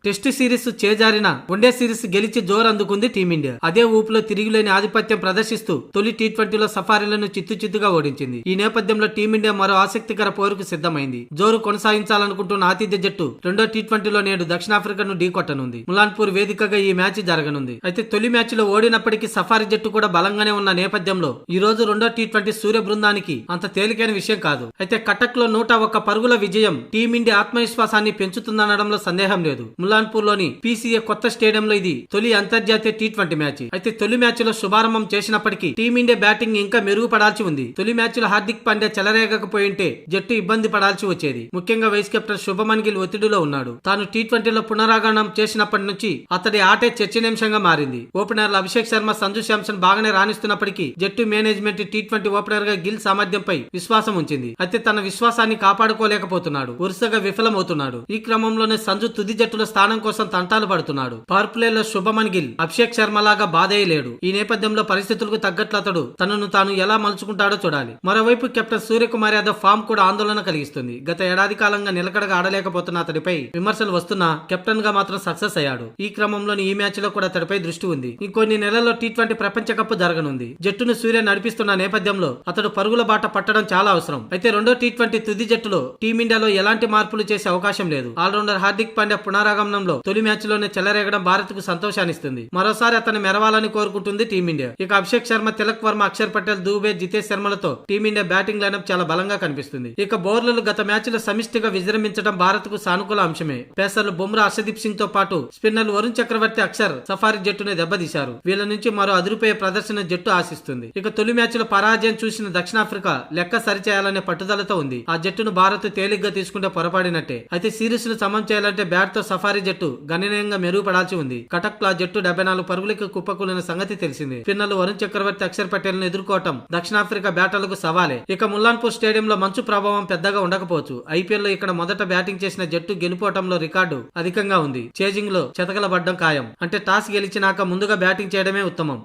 Test series చేజారిన one day series గెలిచి జోరు అందుకుంది టీమిండియా. అదే ఊపులో తిరిగిలేని ఆధిపత్యం ప్రదర్శిస్తూ తొలి టీ20లో సఫారీలను చిత్తుచిత్తుగా ఓడించింది. ఈ నేపథ్యంలో టీమిండియా మరో ఆసక్తికర పోరుకు సిద్ధమైంది. జోరు కొనసాగించాలనుకుంటున్న ఆతిథ్య జట్టు రెండో టీ20లో నేడు దక్షిణాఫ్రికాను ఢీకొట్టనుంది. ములాన్పూర్ వేదికగా ఈ మ్యాచ్ జరగనుంది. అయితే తొలి మ్యాచ్ లో ఓడినప్పటికీ సఫారీ జట్టు కూడా బలంగానే ఉన్న నేపథ్యంలో ఈ రోజు రెండో టీ20 సూర్య బృందానికి అంత తేలికైన విషయం కాదు. అయితే కటక్ లో 101 పరుగుల విజయం టీమిండియా ఆత్మవిశ్వాసాన్ని పెంచుతుందనడంలో సందేహం లేదు. ములాన్పూర్ లోని పీసీఏ కొత్త స్టేడియంలో ఇది తొలి అంతర్జాతీయ టీ20 మ్యాచ్. అయితే తొలి మ్యాచ్ లో శుభారంభం చేసినప్పటికీ టీమిండియా బ్యాటింగ్ ఇంకా మెరుగుపడాల్సి ఉంది. తొలి మ్యాచ్ లో హార్దిక్ పాండ్యా చెలరేగకపోయింటే జట్టు ఇబ్బంది పడాల్సి వచ్చేది. ముఖ్యంగా వైస్ కెప్టెన్ శుభమన్ గిల్ ఒత్తిడిలో ఉన్నాడు. తాను టీ20లో పునరాగమనం చేసినప్పటి నుంచి అతడి ఆటే చర్చనీయాంశంగా మారింది. ఓపెనర్లు అభిషేక్ శర్మ, సంజు శాంసన్ బాగానే రాణిస్తున్నప్పటికీ జట్టు మేనేజ్మెంట్ టీ20 ఓపెనర్ గా గిల్ సామర్థ్యంపై విశ్వాసం ఉంచింది. అయితే తన విశ్వాసాన్ని కాపాడుకోలేకపోతున్నాడు. వరుసగా విఫలమవుతున్నాడు. ఈ క్రమంలోనే సంజు తుది జట్టులో స్థానం కోసం తంటాలు పడుతున్నాడు. పవర్ ప్లేలో శుభమన్ గిల్ అభిషేక్ శర్మ లాగా బాధేయలేడు. ఈ నేపథ్యంలో పరిస్థితులకు తగ్గట్లు అతడు తనను తాను ఎలా మలుచుకుంటాడో చూడాలి. మరోవైపు కెప్టెన్ సూర్యకుమార్ యాదవ్ ఫామ్ కూడా ఆందోళన కలిగిస్తుంది. గత ఏడాది కాలంగా నిలకడగా ఆడలేకపోతున్న అతడిపై విమర్శలు వస్తున్నా కెప్టెన్ గా మాత్రం సక్సెస్ అయ్యాడు. ఈ క్రమంలోని ఈ మ్యాచ్ లో కూడా అతడిపై దృష్టి ఉంది. ఇంకొన్ని నెలల్లో టీ20 ప్రపంచ కప్ జరగనుంది. జట్టును సూర్య నడిపిస్తున్న నేపథ్యంలో అతడు పరుగుల బాట పట్టడం చాలా అవసరం. అయితే రెండో టీ20 తుది జట్టులో టీమిండియాలో ఎలాంటి మార్పులు చేసే అవకాశం లేదు. ఆల్రౌండర్ హార్దిక్ పాండ్యా పునరాగమనంలో తొలి మ్యాచ్ లోనే చెలరేగడం భారత్ కు సంతోషాన్నిస్తుంది. మరోసారి అతను మెరవాలని కోరుకుంటుంది టీమిండియా. ఇక అభిషేక్ శర్మ, తిలక్ వర్మ, అక్షర్ పటేల్, దూబే, జితేష్ శర్మలతో టీమిండియా బ్యాటింగ్ లైనప్ చాలా బలంగా కనిపిస్తుంది. ఇక బౌలర్లు గత మ్యాచ్ లో సమిష్టిగా విజృంభించడం భారత్ కు సానుకూల అంశమే. పేసర్లు బుమ్రా, హర్షదీప్ సింగ్ తో పాటు స్పిన్నర్లు వరుణ్ చక్రవర్తి, అక్షర్ సఫారీ జట్టును దెబ్బతీశారు. వీళ్ళ నుంచి మరో అదిరిపోయే ప్రదర్శన జట్టు ఆశిస్తుంది. ఇక తొలి మ్యాచ్ లో పరాజయం చూసిన దక్షిణాఫ్రికా లెక్క సరిచేయాలనే పట్టుదలతో ఉంది. ఆ జట్టును భారత్ తేలిగ్గా తీసుకుంటే పొరపాడినట్టే. అయితే సిరీస్ ను సమం చేయాలంటే బ్యాట్ తో సఫారీ జట్టు గణనీయంగా మెరుగుపడాల్సి ఉంది. కటక్ లో జట్టు 74 పరుగులకు కుప్పకూలిన సంగతి తెలిసింది. స్పిన్నర్లు వరుణ్ చక్రవర్తి, అక్షర్ పటేల్ ను ఎదుర్కోవటం దక్షిణాఫ్రికా బ్యాటర్లకు సవాలే. ఇక ముల్లాన్పూర్ స్టేడియంలో మంచు ప్రభావం పెద్దగా ఉండకపోవచ్చు. ఐపీఎల్ లో ఇక్కడ మొదట బ్యాటింగ్ చేసిన జట్టు గెలుపోవటంలో రికార్డు అధికంగా ఉంది. చేజింగ్ లో చెతకలబడ్డం ఖాయం. అంటే టాస్ గెలిచినాక ముందుగా బ్యాటింగ్ చేయడమే ఉత్తమం.